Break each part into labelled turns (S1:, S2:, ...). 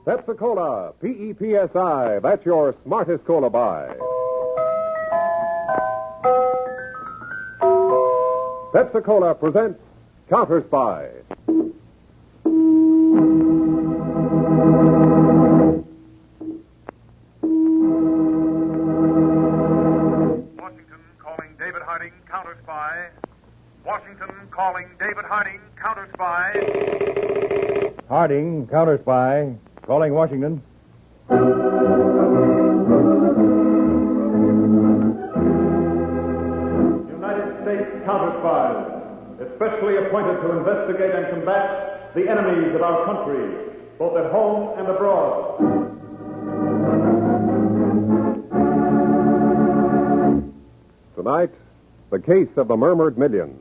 S1: Pepsi-Cola, P-E-P-S-I, that's your smartest cola buy. Pepsi-Cola presents Counterspy.
S2: Washington calling David Harding, Counterspy. Washington calling David Harding, Counterspy.
S3: Harding, Counterspy, calling Washington.
S1: United States Counterspies, especially appointed to investigate and combat the enemies of our country, both at home and abroad. Tonight, the case of the Murmured Millions.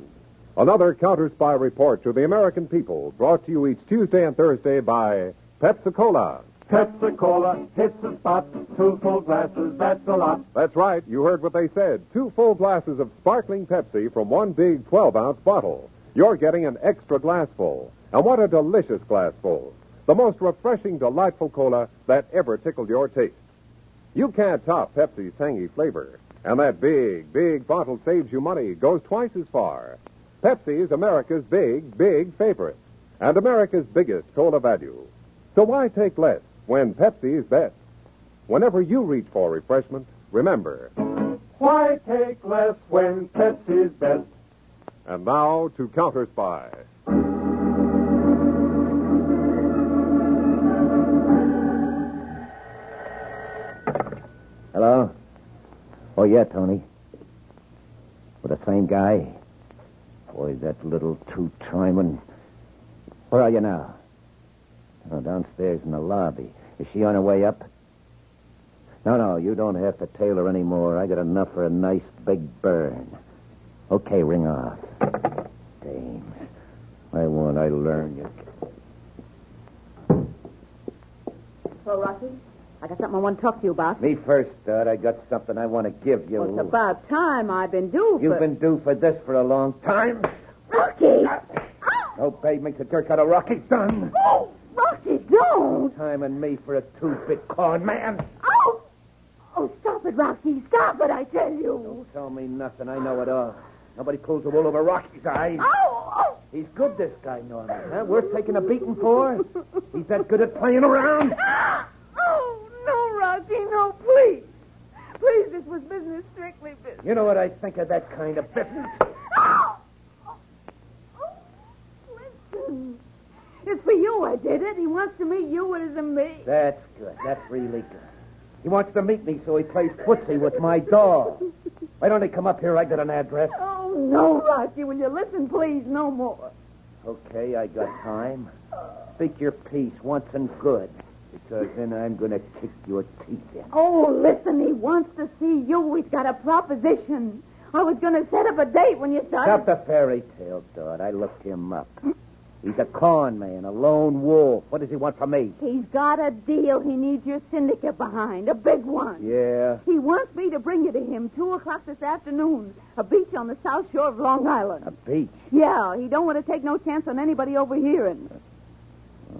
S1: Another Counterspy report to the American people, brought to you each Tuesday and Thursday by Pepsi-Cola.
S4: Pepsi-Cola hits the spot. 2 full glasses, that's a lot.
S1: That's right, you heard what they said. 2 full glasses of sparkling Pepsi from one big 12-ounce bottle. You're getting an extra glassful. And what a delicious glassful. The most refreshing, delightful cola that ever tickled your taste. You can't top Pepsi's tangy flavor. And that big, big bottle saves you money, goes twice as far. Pepsi is America's big, big favorite. And America's biggest cola value. So why take less when Pepsi is best? Whenever you reach for refreshment, remember.
S4: Why take less when Pepsi's best?
S1: And now to Counterspy.
S5: Hello? Oh, yeah, Tony. With the same guy? Boy, that little two-timing. Where are you now? Oh, downstairs in the lobby. Is she on her way up? No, you don't have to tail her anymore. I got enough for a nice big burn. Okay, ring off. Dames. I learn you.
S6: Hello, Rocky. I got something I want to talk to you about.
S5: Me first, Dud. I got something I want to give you.
S6: Well, it's about time. I've been due for...
S5: You've been due for this for a long time.
S6: Rocky!
S5: Obey makes a jerk out of Rocky, son.
S6: Oh, Rocky, don't!
S5: Time and me for a 2-bit con man.
S6: Oh! Oh, stop it, Rocky. Stop it, I tell you.
S5: Don't tell me nothing. I know it all. Nobody pulls the wool over Rocky's eyes.
S6: Oh!
S5: He's good, this guy, Norman. Huh? Worth taking a beating for? He's that good at playing around?
S6: Oh, no, Rocky, no, please. Please, this was business, strictly business.
S5: You know what I think of that kind of business?
S6: Oh! Listen. It's for you I did it. He wants to meet you as a me.
S5: That's good. That's really good. He wants to meet me so he plays footsie with my dog. Why don't he come up here? I got an address.
S6: Oh, no, Rocky. Will you listen, please? No more.
S5: Okay, I got time. Speak your piece once and good. Because then I'm going to kick your teeth in.
S6: Oh, listen, he wants to see you. He's got a proposition. I was going to set up a date when you started.
S5: Stop the fairy tale, Dud. I looked him up. He's a con man, a lone wolf. What does he want from me?
S6: He's got a deal he needs your syndicate behind, a big one.
S5: Yeah?
S6: He wants me to bring you to him 2 o'clock this afternoon, a beach on the south shore of Long Island.
S5: A beach?
S6: Yeah, he don't want to take no chance on anybody overhearing.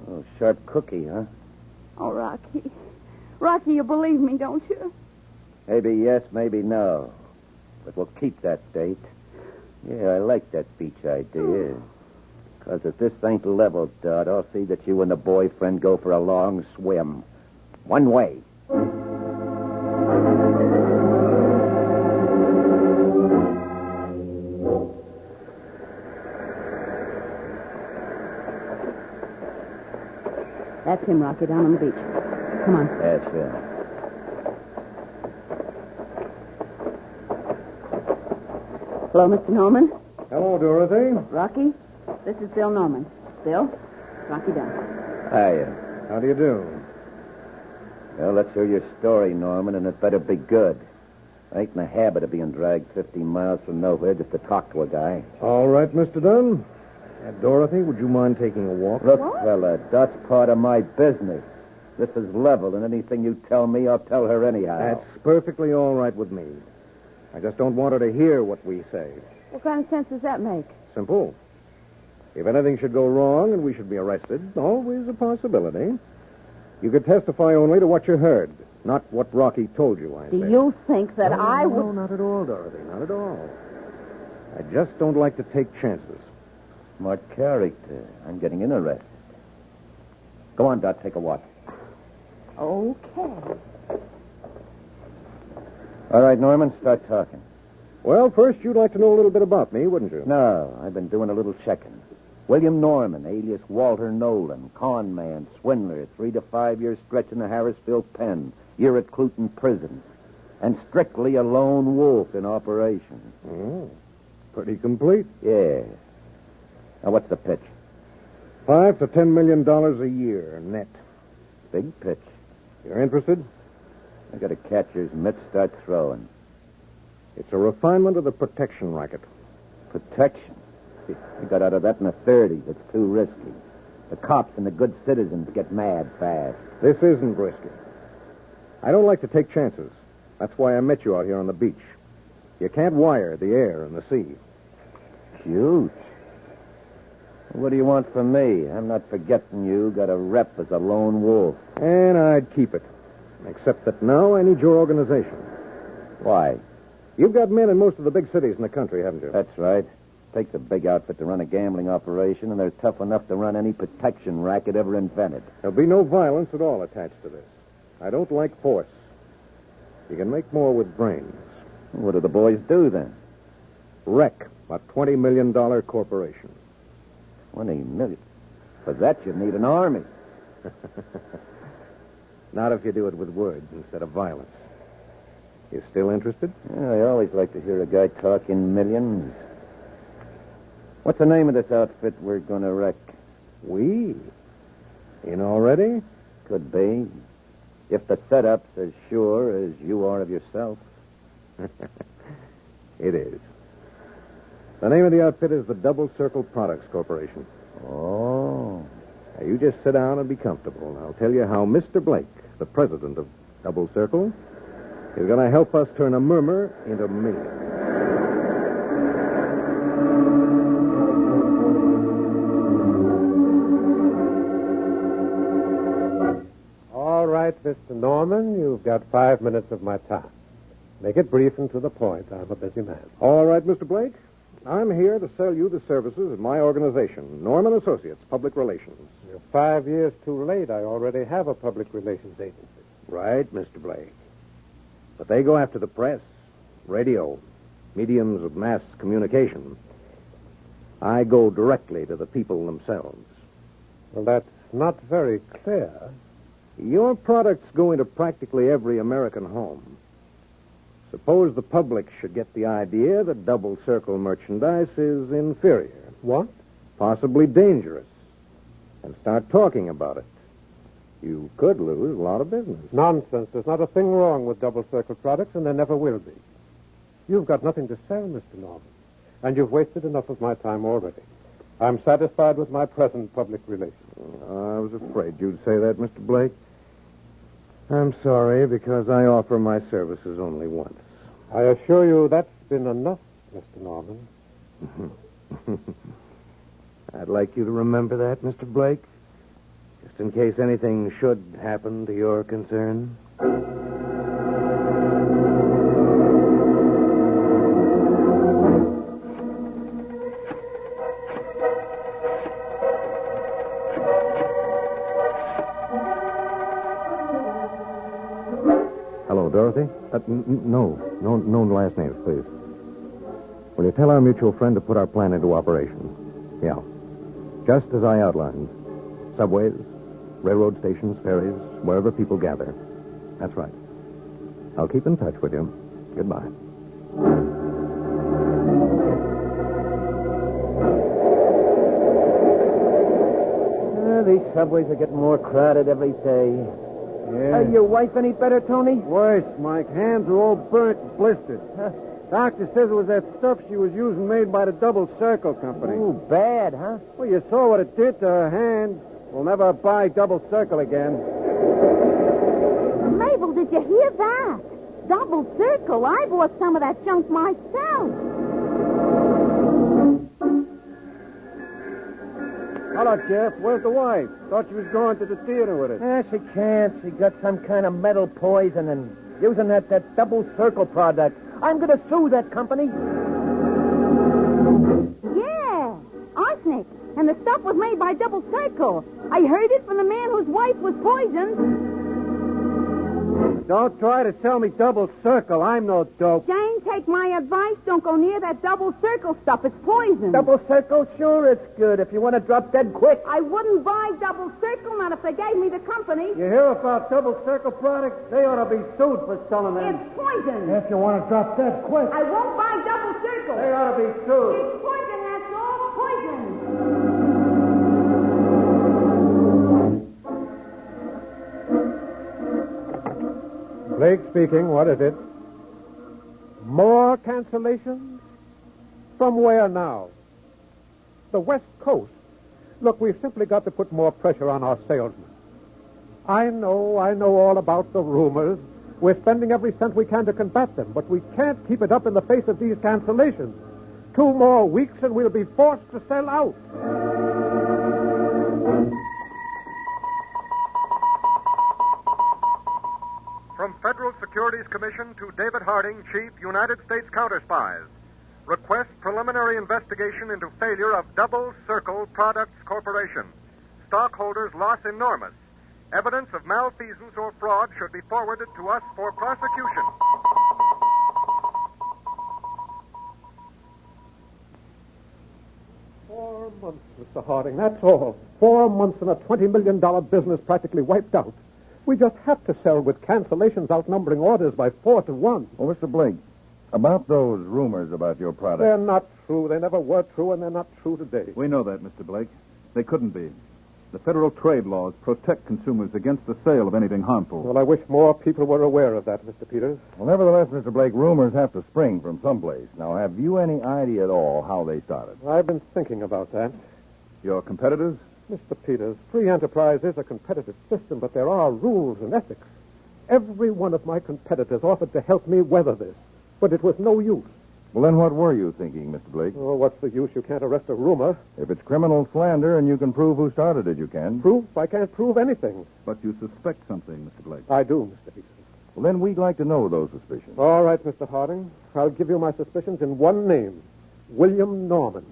S5: Oh, sharp cookie, huh?
S6: Oh, Rocky. Rocky, you believe me, don't you?
S5: Maybe yes, maybe no. But we'll keep that date. Yeah, I like that beach idea. Because if this ain't level, Dud, I'll see that you and the boyfriend go for a long swim. One way.
S6: That's him, Rocky, down on the beach. Come on.
S5: Yeah, sure.
S6: Hello, Mr. Norman.
S3: Hello, Dorothy.
S6: Rocky, this is Bill Norman. Bill, Rocky Dunn.
S5: Hiya.
S3: How do you do?
S5: Well, let's hear your story, Norman, and it better be good. I ain't in the habit of being dragged 15 miles from nowhere just to talk to a guy.
S3: All right, Mr. Dunn. Dorothy, would you mind taking a walk?
S5: Look, fella, that's part of my business. This is level, and anything you tell me, I'll tell her anyhow.
S3: That's perfectly all right with me. I just don't want her to hear what we say.
S6: What kind of sense does that make?
S3: Simple. If anything should go wrong and we should be arrested, always a possibility. You could testify only to what you heard, not what Rocky told you, I
S6: Do
S3: say.
S6: you think that I would...
S3: No, not at all, Dorothy, not at all. I just don't like to take chances.
S5: Smart character. I'm getting interested. Go on, Dot, take a watch.
S6: Okay.
S5: All right, Norman, start talking.
S3: Well, first, you'd like to know a little bit about me, wouldn't you?
S5: No, I've been doing a little checking. William Norman, alias Walter Nolan, con man, swindler, 3 to 5 year stretch in the Harrisville pen, year at Cluton prison, and strictly a lone wolf in operation.
S3: Oh, pretty complete.
S5: Yeah. Now, what's the pitch?
S3: $5 to $10 million a year, net.
S5: Big pitch.
S3: You're interested?
S5: I got a catcher's mitt, start throwing.
S3: It's a refinement of the protection racket.
S5: Protection? I got out of that in the 30s. It's too risky. The cops and the good citizens get mad fast.
S3: This isn't risky. I don't like to take chances. That's why I met you out here on the beach. You can't wire the air and the sea.
S5: Huge. What do you want from me? I'm not forgetting you. Got a rep as a lone wolf.
S3: And I'd keep it. Except that now I need your organization.
S5: Why?
S3: You've got men in most of the big cities in the country, haven't you?
S5: That's right. Takes a big outfit to run a gambling operation, and they're tough enough to run any protection racket ever invented.
S3: There'll be no violence at all attached to this. I don't like force. You can make more with brains.
S5: What do the boys do, then?
S3: Wreck a $20 million corporation.
S5: 20 million? For that, you'd need an army.
S3: Not if you do it with words instead of violence. You still interested?
S5: Yeah, I always like to hear a guy talk in millions. What's the name of this outfit we're going to wreck?
S3: We? In already?
S5: Could be. If the setup's as sure as you are of yourself.
S3: It is. The name of the outfit is the Double Circle Products Corporation.
S5: Oh.
S3: Now, you just sit down and be comfortable, and I'll tell you how Mr. Blake, the president of Double Circle, is going to help us turn a murmur into a million.
S7: All right, Mr. Norman, you've got 5 minutes of my time. Make it brief and to the point. I'm a busy man.
S3: All right, Mr. Blake. I'm here to sell you the services of my organization, Norman Associates, Public Relations.
S7: You're 5 years too late. I already have a public relations agency.
S3: Right, Mr. Blake. But they go after the press, radio, mediums of mass communication. I go directly to the people themselves.
S7: Well, that's not very clear.
S3: Your products go into practically every American home. Suppose the public should get the idea that Double Circle merchandise is inferior.
S7: What?
S3: Possibly dangerous. And start talking about it. You could lose a lot of business.
S7: Nonsense. There's not a thing wrong with Double Circle products, and there never will be. You've got nothing to sell, Mr. Norman. And you've wasted enough of my time already. I'm satisfied with my present public relations.
S3: I was afraid you'd say that, Mr. Blake. I'm sorry, because I offer my services only once.
S7: I assure you that's been enough, Mr. Norman.
S3: I'd like you to remember that, Mr. Blake, just in case anything should happen to your concern. Hello, Dorothy? No last names, please. Will you tell our mutual friend to put our plan into operation? Yeah. Just as I outlined. Subways, railroad stations, ferries, wherever people gather. That's right. I'll keep in touch with you. Goodbye.
S5: These subways are getting more crowded every day.
S4: Yeah.
S5: Your wife any better, Tony?
S4: Worse, Mike. Hands are all burnt and blistered. Doctor says it was that stuff she was using made by the Double Circle Company.
S5: Ooh, bad, huh?
S4: Well, you saw what it did to her hand. We'll never buy Double Circle again.
S6: Mabel, did you hear that? Double Circle. I bought some of that junk myself.
S4: Hello, Jeff. Where's the wife? Thought she was going to the theater with us.
S5: She can't. She got some kind of metal poison and using that double circle product. I'm going to sue that company.
S6: Yeah, arsenic. And the stuff was made by Double Circle. I heard it from the man whose wife was poisoned.
S4: Don't try to sell me Double Circle. I'm no dope.
S6: Jane, take my advice. Don't go near that Double Circle stuff. It's poison.
S5: Double Circle? Sure, it's good if you want to drop dead quick.
S6: I wouldn't buy Double Circle, not if they gave me the company.
S4: You hear about Double Circle products? They ought to be sued for selling them.
S6: It's poison.
S4: If you want to drop dead quick,
S6: I won't buy Double Circle.
S4: they ought to be sued.
S6: It's poison, that's all. Poison.
S7: Blake speaking. What is it? More cancellations? From where now? The West Coast. Look, we've simply got to put more pressure on our salesmen. I know all about the rumors. We're spending every cent we can to combat them, but we can't keep it up in the face of these cancellations. 2 more weeks and we'll be forced to sell out.
S2: From Federal Securities Commission to David Harding, Chief, United States Counterspies. Request preliminary investigation into failure of Double Circle Products Corporation. Stockholders' loss enormous. Evidence of malfeasance or fraud should be forwarded to us for prosecution.
S7: Four months, Mr. Harding, that's all. 4 months and a $20 million business practically wiped out. We just have to sell with cancellations outnumbering orders by 4 to 1.
S3: Well, Mr. Blake, about those rumors about your product.
S7: They're not true. They never were true, and they're not true today.
S8: We know that, Mr. Blake. They couldn't be. The federal trade laws protect consumers against the sale of anything harmful.
S7: Well, I wish more people were aware of that, Mr. Peters.
S3: Well, nevertheless, Mr. Blake, rumors have to spring from someplace. Now, have you any idea at all how they started?
S7: I've been thinking about that.
S8: Your competitors?
S7: Mr. Peters, free enterprise is a competitive system, but there are rules and ethics. Every one of my competitors offered to help me weather this, but it was no use.
S3: Well, then what were you thinking, Mr. Blake?
S7: Oh, what's the use? You can't arrest a rumor.
S3: If it's criminal slander and you can prove who started it, you can.
S7: Proof? I can't prove anything.
S8: But you suspect something, Mr. Blake.
S7: I do, Mr. Peters.
S3: Well, then we'd like to know those suspicions.
S7: All right, Mr. Harding. I'll give you my suspicions in one name. William Norman.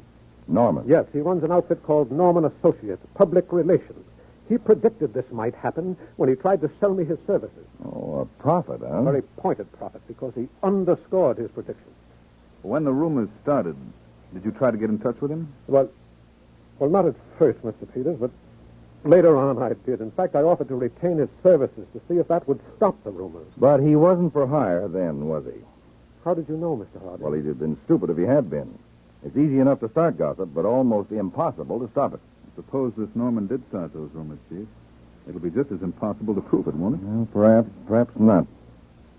S3: Norman?
S7: Yes, he runs an outfit called Norman Associates, Public Relations. He predicted this might happen when he tried to sell me his services.
S3: Oh, a prophet, huh?
S7: A very pointed prophet, because he underscored his prediction.
S8: When the rumors started, did you try to get in touch with him?
S7: Well, not at first, Mr. Peters, but later on I did. In fact, I offered to retain his services to see if that would stop the rumors.
S3: But he wasn't for hire then, was he?
S7: How did you know, Mr. Harding?
S3: Well, he'd have been stupid if he had been. It's easy enough to start gossip, but almost impossible to stop it.
S8: Suppose this Norman did start those rumors, Chief. It'll be just as impossible to prove it, won't it?
S3: Well, perhaps not.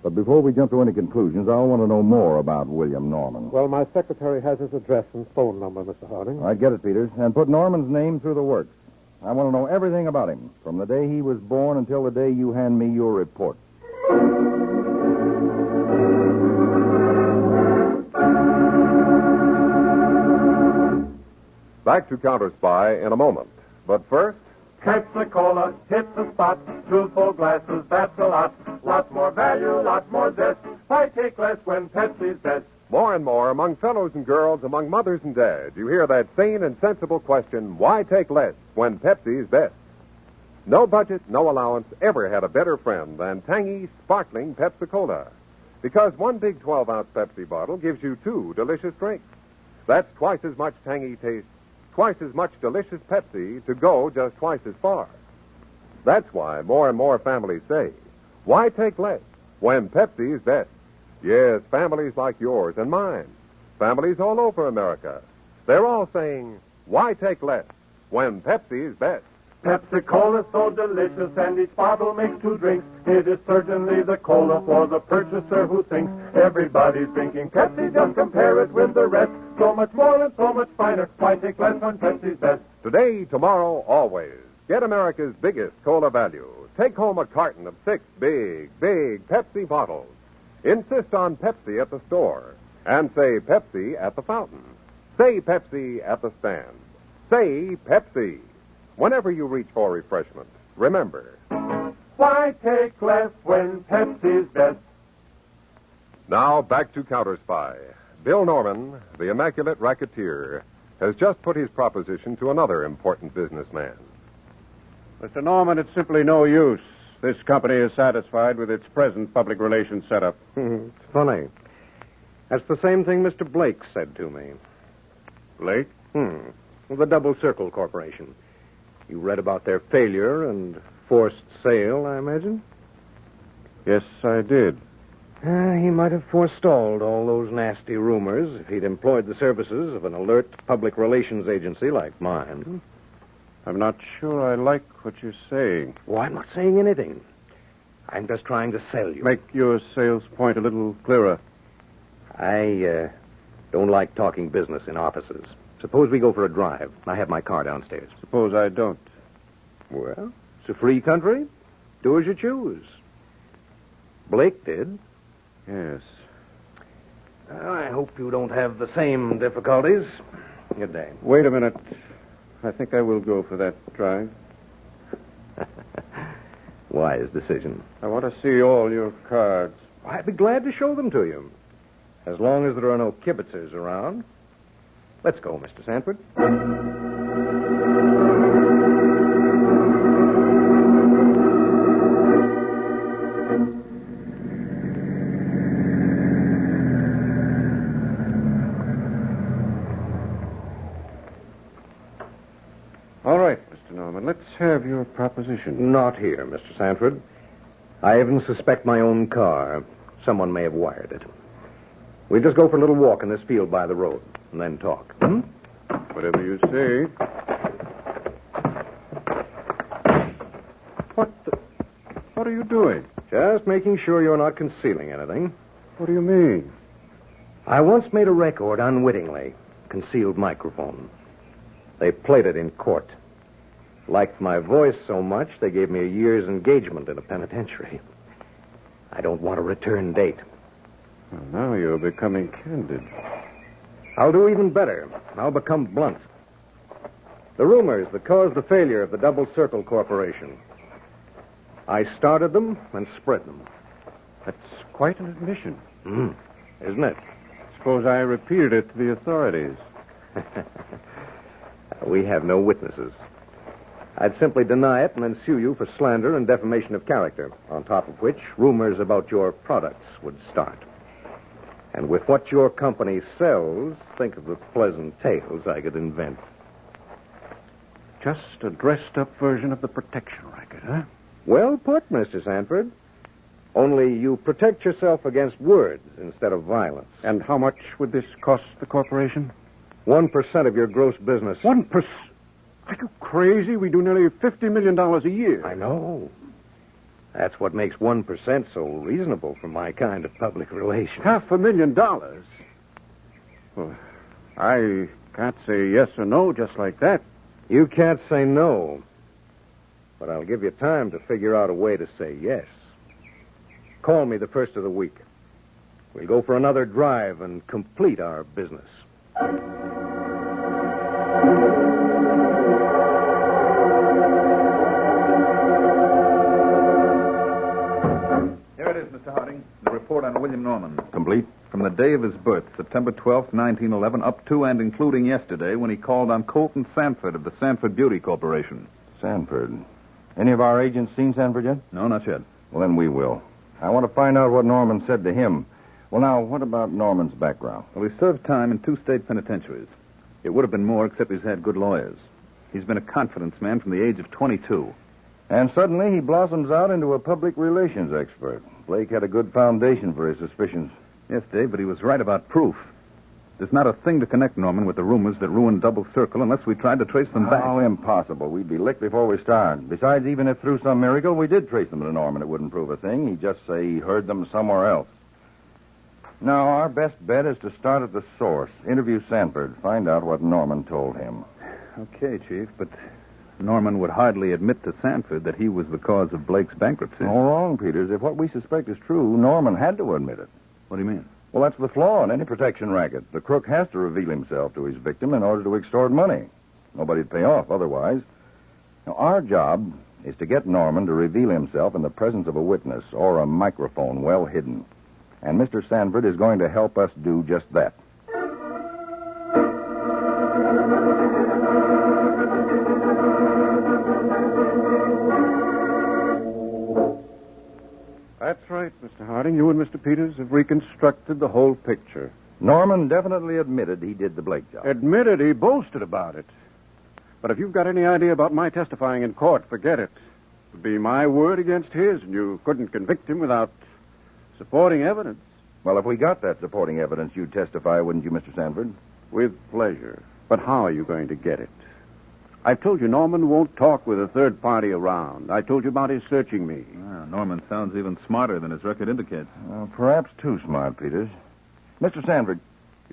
S3: But before we jump to any conclusions, I'll want to know more about William Norman.
S7: Well, my secretary has his address and phone number, Mr. Harding.
S3: All right, get it, Peters. And put Norman's name through the works. I want to know everything about him, from the day he was born until the day you hand me your report.
S1: Back to Counterspy in a moment. But first,
S2: Pepsi-Cola hits the spot. Truthful glasses, that's a lot. Lots more value, lots more zest. Why take less when Pepsi's best?
S1: more and more among fellows and girls, among mothers and dads, you hear that sane and sensible question, why take less when Pepsi's best? No budget, no allowance ever had a better friend than tangy, sparkling Pepsi-Cola. Because one big 12-ounce Pepsi bottle gives you two delicious drinks. That's twice as much tangy taste, twice as much delicious Pepsi to go just twice as far. That's why more and more families say, why take less when Pepsi is best? Yes, families like yours and mine, families all over America, they're all saying, why take less when Pepsi is best?
S2: Pepsi-Cola so delicious, and each bottle makes two drinks. It is certainly the cola for the purchaser who thinks everybody's drinking Pepsi. Just compare it with the rest. So much more and so much finer. Why take less when Pepsi's best?
S1: Today, tomorrow, always. Get America's biggest cola value. Take home a carton of 6 big Pepsi bottles. Insist on Pepsi at the store. And say Pepsi at the fountain. Say Pepsi at the stand. Say Pepsi. Whenever you reach for refreshment, remember,
S9: Why take less when Pepsi's best?
S1: now back to Counterspy. Bill Norman, the immaculate racketeer, has just put his proposition to another important businessman.
S4: Mr. Norman, it's simply no use. This company is satisfied with its present public relations setup.
S3: It's funny. That's the same thing Mr. Blake said to me.
S4: Blake?
S3: The Double Circle Corporation. You read about their failure and forced sale, I imagine?
S4: Yes, I did.
S3: He might have forestalled all those nasty rumors if he'd employed the services of an alert public relations agency like mine.
S4: I'm not sure I like what you're saying.
S3: Oh, I'm not saying anything. I'm just trying to sell you.
S4: Make your sales point a little clearer.
S3: I don't like talking business in offices. Suppose we go for a drive. I have my car downstairs.
S4: Suppose I don't.
S3: Well, it's a free country. Do as you choose. Blake did.
S4: Yes.
S3: I hope you don't have the same difficulties. Good day.
S4: Wait a minute. I think I will go for that drive.
S3: Wise decision.
S4: I want to see all your cards.
S3: I'd be glad to show them to you. As long as there are no kibitzers around. Let's go, Mr. Sanford.
S4: All right, Mr. Norman. Let's have your proposition.
S3: Not here, Mr. Sanford. I even suspect my own car. Someone may have wired it. We'll just go for a little walk in this field by the road, and then talk.
S4: Whatever you say. What are you doing?
S3: Just making sure you're not concealing anything.
S4: What do you mean?
S3: I once made a record unwittingly. Concealed microphone. They played it in court. Liked my voice so much, they gave me a year's engagement in a penitentiary. I don't want a return date.
S4: Well, now you're becoming candid.
S3: I'll do even better. I'll become blunt. The rumors that caused the failure of the Double Circle Corporation. I started them and spread them.
S4: That's quite an admission.
S3: Isn't it?
S4: Suppose I repeated it to the authorities.
S3: We have no witnesses. I'd simply deny it and then sue you for slander and defamation of character, on top of which rumors about your products would start. And with what your company sells, think of the pleasant tales I could invent.
S4: Just a dressed-up version of the protection racket, huh?
S3: Well put, Mr. Sanford. Only you protect yourself against words instead of violence.
S4: And how much would this cost the corporation?
S3: 1% of your gross business.
S4: 1%? Are you crazy? We do nearly $50 million a year.
S3: I know. That's what makes 1% so reasonable for my kind of public relations.
S4: $500,000? Well, I can't say yes or no just like that.
S3: You can't say no. But I'll give you time to figure out a way to say yes. Call me the first of the week. We'll go for another drive and complete our business.
S8: Here it is, Mr. Harding. The report on William Norman.
S3: Complete?
S8: From the day of his birth, September 12th, 1911, up to and including yesterday when he called on Colton Sanford of the Sanford Beauty Corporation.
S3: Sanford. Any of our agents seen Sanford yet?
S8: No, not yet.
S3: Well, then we will. I want to find out what Norman said to him. Well, now, what about Norman's background?
S8: Well, he served time in 2 state penitentiaries. It would have been more, except he's had good lawyers. He's been a confidence man from the age of 22.
S3: And suddenly he blossoms out into a public relations expert. Blake had a good foundation for his suspicions.
S8: Yes, Dave, but he was right about proof. There's not a thing to connect Norman with the rumors that ruined Double Circle unless we tried to trace them back.
S3: Oh, impossible. We'd be licked before we start. Besides, even if through some miracle we did trace them to Norman, it wouldn't prove a thing. He'd just say he heard them somewhere else. Now, our best bet is to start at the source. Interview Sanford. Find out what Norman told him.
S8: Okay, Chief, but Norman would hardly admit to Sanford that he was the cause of Blake's bankruptcy.
S3: No wrong, Peters. If what we suspect is true, Norman had to admit it.
S8: What do you mean?
S3: Well, that's the flaw in any protection racket. The crook has to reveal himself to his victim in order to extort money. Nobody'd pay off otherwise. Now, our job is to get Norman to reveal himself in the presence of a witness or a microphone well hidden. And Mr. Sanford is going to help us do just that.
S4: That's right, Mr. Harding. You and Mr. Peters have reconstructed the whole picture.
S3: Norman definitely admitted he did the Blake job.
S4: Admitted he boasted about it. But if you've got any idea about my testifying in court, forget it. It would be my word against his, and you couldn't convict him without supporting evidence.
S3: Well, if we got that supporting evidence, you'd testify, wouldn't you, Mr. Sanford?
S4: With pleasure. But how are you going to get it? I've told you Norman won't talk with a third party around. I told you about his searching me.
S8: Norman sounds even smarter than his record indicates.
S3: Perhaps too smart, Peters. Mr. Sanford,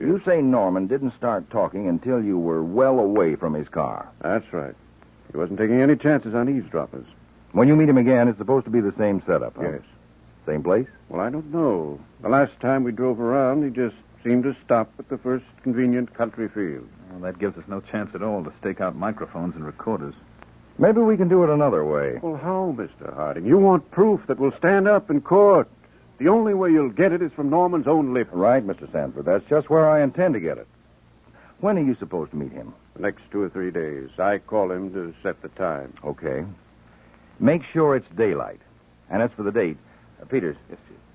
S3: you say Norman didn't start talking until you were well away from his car.
S4: That's right. He wasn't taking any chances on eavesdroppers.
S3: When you meet him again, it's supposed to be the same setup, huh?
S4: Yes.
S3: Same place?
S4: Well, I don't know. The last time we drove around, he just seemed to stop at the first convenient country field.
S8: Well, that gives us no chance at all to stake out microphones and recorders.
S3: Maybe we can do it another way.
S4: Well, how, Mr. Harding? You want proof that will stand up in court. The only way you'll get it is from Norman's own lips.
S3: Right, Mr. Sanford. That's just where I intend to get it. When are you supposed to meet him?
S4: The next 2 or 3 days. I call him to set the time.
S3: Okay. Make sure it's daylight. And as for the date, Peters,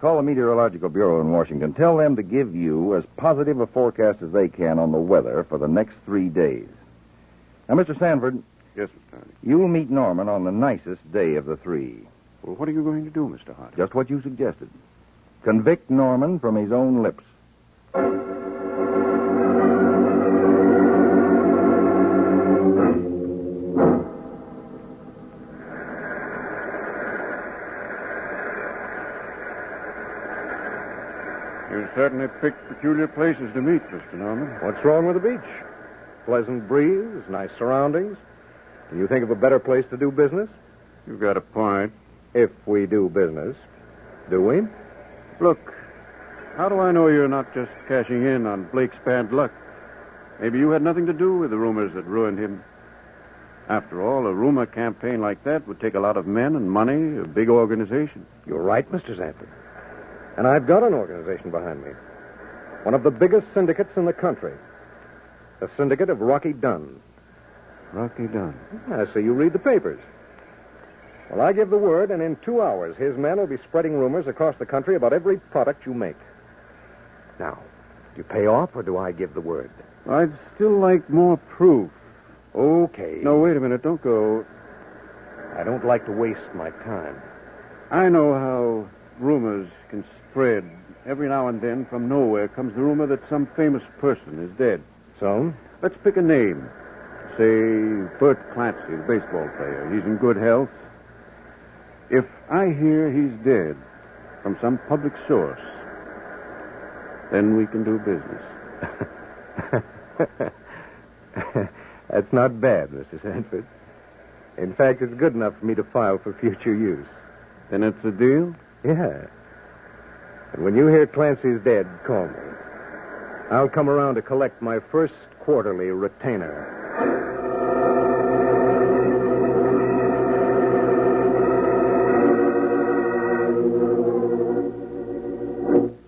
S3: call the Meteorological Bureau in Washington. Tell them to give you as positive a forecast as they can on the weather for the next 3 days. Now, Mr. Sanford.
S4: Yes, Mr. Harding.
S3: You'll meet Norman on the nicest day of the 3.
S4: Well, what are you going to do, Mr. Harding?
S3: Just what you suggested. Convict Norman from his own lips.
S4: You certainly picked peculiar places to meet, Mr. Norman.
S7: What's wrong with the beach? Pleasant breeze, nice surroundings. Can you think of a better place to do business?
S4: You've got a point.
S7: If we do business. Do we?
S4: Look, how do I know you're not just cashing in on Blake's bad luck? Maybe you had nothing to do with the rumors that ruined him. After all, a rumor campaign like that would take a lot of men and money, a big organization.
S7: You're right, Mr. Sanford. And I've got an organization behind me. One of the biggest syndicates in the country. The Syndicate of Rocky Dunn.
S4: Rocky Dunn.
S7: Yeah, so you read the papers. Well, I give the word, and in 2 hours, his men will be spreading rumors across the country about every product you make. Now, do you pay off, or do I give the word?
S4: I'd still like more proof.
S7: Okay.
S4: No, wait a minute. Don't go.
S7: I don't like to waste my time.
S4: I know how rumors can spread. Every now and then, from nowhere, comes the rumor that some famous person is dead.
S7: So?
S4: Let's pick a name. Say, Bert Clancy, the baseball player. He's in good health. If I hear he's dead from some public source, then we can do business.
S7: That's not bad, Mr. Sanford. In fact, it's good enough for me to file for future use.
S4: Then it's a deal?
S7: Yeah. And when you hear Clancy's dead, call me. I'll come around to collect my first quarterly retainer.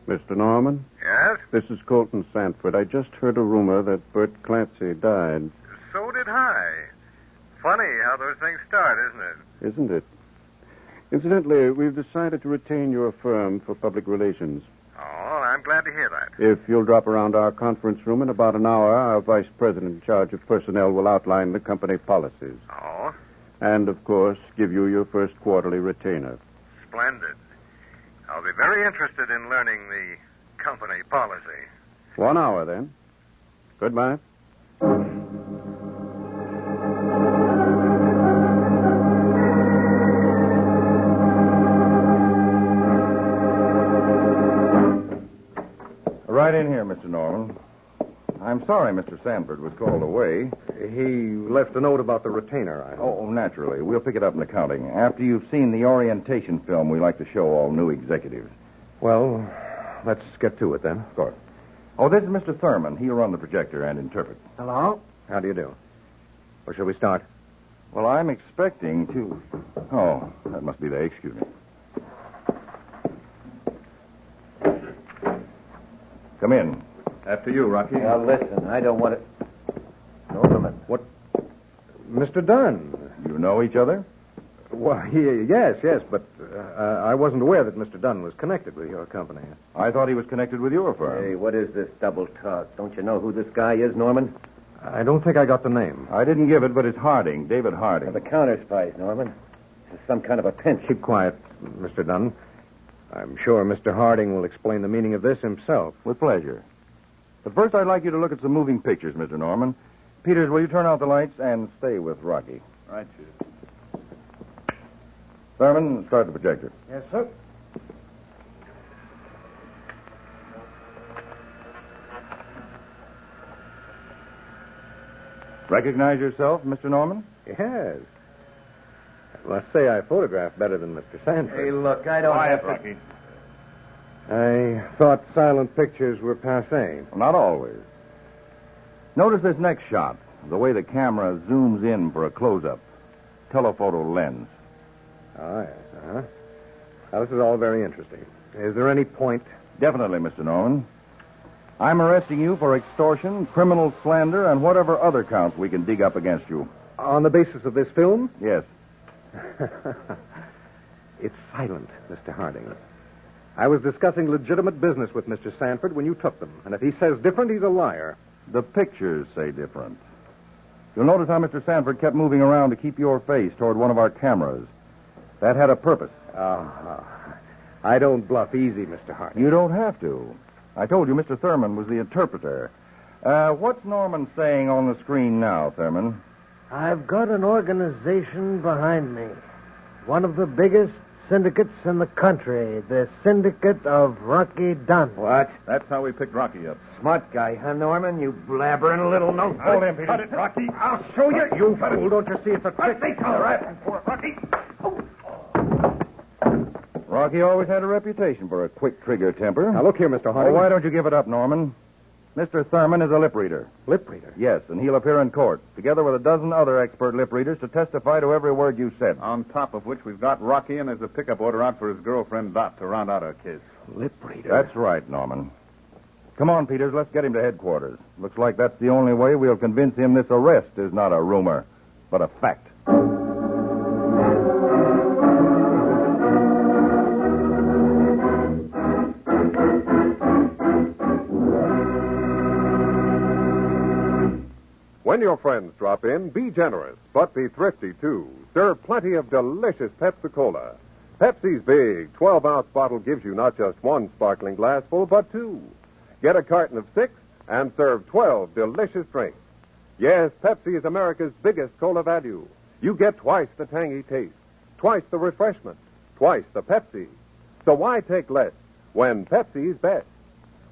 S4: Mr. Norman?
S2: Yes?
S4: This is Colton Sanford. I just heard a rumor that Bert Clancy died.
S2: So did I. Funny how those things start, isn't it?
S4: Isn't it? Incidentally, we've decided to retain your firm for public relations.
S2: Oh, I'm glad to hear that.
S4: If you'll drop around our conference room in about an hour, our vice president in charge of personnel will outline the company policies.
S2: Oh?
S4: And, of course, give you your first quarterly retainer.
S2: Splendid. I'll be very interested in learning the company policy.
S4: 1 hour, then. Goodbye.
S3: Right in here, Mr. Norman. I'm sorry Mr. Sanford was called away.
S7: He left a note about the retainer, I hope.
S3: Oh, naturally. We'll pick it up in accounting. After you've seen the orientation film we like to show all new executives.
S7: Well, let's get to it then.
S3: Of course. Oh, this is Mr. Thurman. He'll run the projector and interpret.
S10: Hello?
S7: How do you do? Where shall we start?
S10: Well, I'm expecting to... Oh, that must be they. Excuse me. Come in.
S8: After you, Rocky.
S5: Now, listen, I don't want to... Norman.
S3: What? Mr. Dunn.
S10: You know each other?
S3: Well, yes, but I wasn't aware that Mr. Dunn was connected with your company.
S10: I thought he was connected with your firm.
S5: Hey, what is this double talk? Don't you know who this guy is, Norman?
S3: I don't think I got the name.
S10: I didn't give it, but it's Harding, David Harding.
S5: The Counterspies, Norman. This is some kind of a pinch.
S3: Keep quiet, Mr. Dunn. I'm sure Mr. Harding will explain the meaning of this himself.
S10: With pleasure. But first, I'd like you to look at some moving pictures, Mr. Norman. Peters, will you turn out the lights and stay with Rocky?
S8: Right, Chief.
S10: Thurman, start the projector.
S3: Yes, sir.
S10: Recognize yourself, Mr. Norman?
S3: Yes. I must say I photographed better than Mr. Sanford.
S5: Hey, look, I don't have to...
S8: Rocky.
S3: I thought silent pictures were passé.
S10: Well, not always. Notice this next shot, the way the camera zooms in for a close-up. Telephoto lens.
S3: Oh, yes, uh-huh. Now, this is all very interesting. Is there any point?
S10: Definitely, Mr. Norman. I'm arresting you for extortion, criminal slander, and whatever other counts we can dig up against you.
S3: On the basis of this film?
S10: Yes.
S3: It's silent, Mr. Harding. I was discussing legitimate business with Mr. Sanford when you took them. And if he says different, he's a liar.
S10: The pictures say different. You'll notice how Mr. Sanford kept moving around to keep your face toward one of our cameras. That had a purpose.
S3: I don't bluff easy, Mr. Harding.
S10: You don't have to. I told you Mr. Thurman was the interpreter. What's Norman saying on the screen now, Thurman?
S11: I've got an organization behind me. One of the biggest syndicates in the country. The Syndicate of Rocky Dunn.
S5: What?
S8: That's how we picked Rocky up.
S5: Smart guy, huh, Norman? You blabbering little no...
S8: Hold him, Peter. Cut it, Rocky.
S5: I'll show you.
S3: You fool, don't you see it's a trick?
S5: All right. Rocky.
S10: Rocky always had a reputation for a quick trigger temper.
S3: Now, look here, Mr. Harding.
S10: Why don't you give it up, Norman? Mr. Thurman is a lip reader.
S3: Lip reader?
S10: Yes, and he'll appear in court, together with a dozen other expert lip readers to testify to every word you said.
S8: On top of which, we've got Rocky, and there's a pickup order out for his girlfriend, Dot, to round out our case.
S3: Lip reader?
S10: That's right, Norman. Come on, Peters, let's get him to headquarters. Looks like that's the only way we'll convince him this arrest is not a rumor, but a fact.
S1: When your friends drop in, be generous, but be thrifty, too. Serve plenty of delicious Pepsi-Cola. Pepsi's big 12-ounce bottle gives you not just one sparkling glassful, but two. Get a carton of 6 and serve 12 delicious drinks. Yes, Pepsi is America's biggest cola value. You get twice the tangy taste, twice the refreshment, twice the Pepsi. So why take less when Pepsi's best?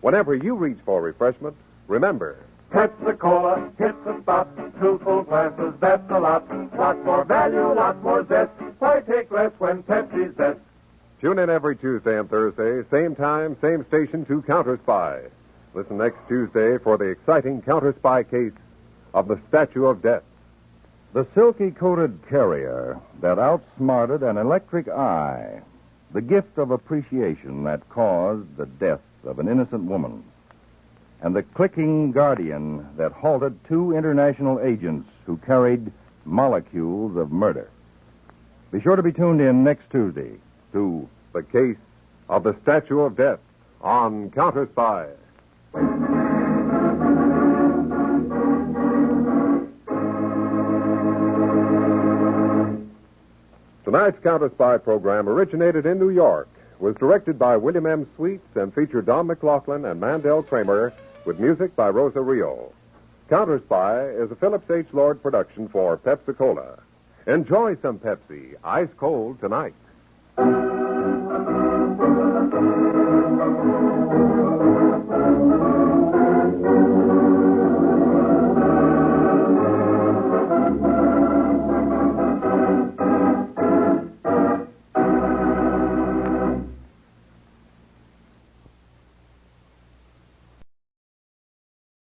S1: Whenever you reach for refreshment, remember...
S9: Pepsi-Cola, hits the spot. 2 full glasses, that's a lot. Lot more value, lot more zest. Why take less when Pepsi's best?
S1: Tune in every Tuesday and Thursday, same time, same station, to Counterspy. Listen next Tuesday for the exciting Counterspy case of the Statue of Death.
S10: The silky-coated carrier that outsmarted an electric eye. The gift of appreciation that caused the death of an innocent woman. And the clicking guardian that halted 2 international agents who carried molecules of murder. Be sure to be tuned in next Tuesday to
S1: The Case of the Statue of Death on Counterspy. Tonight's Counterspy program originated in New York, was directed by William M. Sweets, and featured Don McLaughlin and Mandel Kramer, with music by Rosa Rio. Counterspy is a Phillips H. Lord production for Pepsi-Cola. Enjoy some Pepsi, ice cold tonight.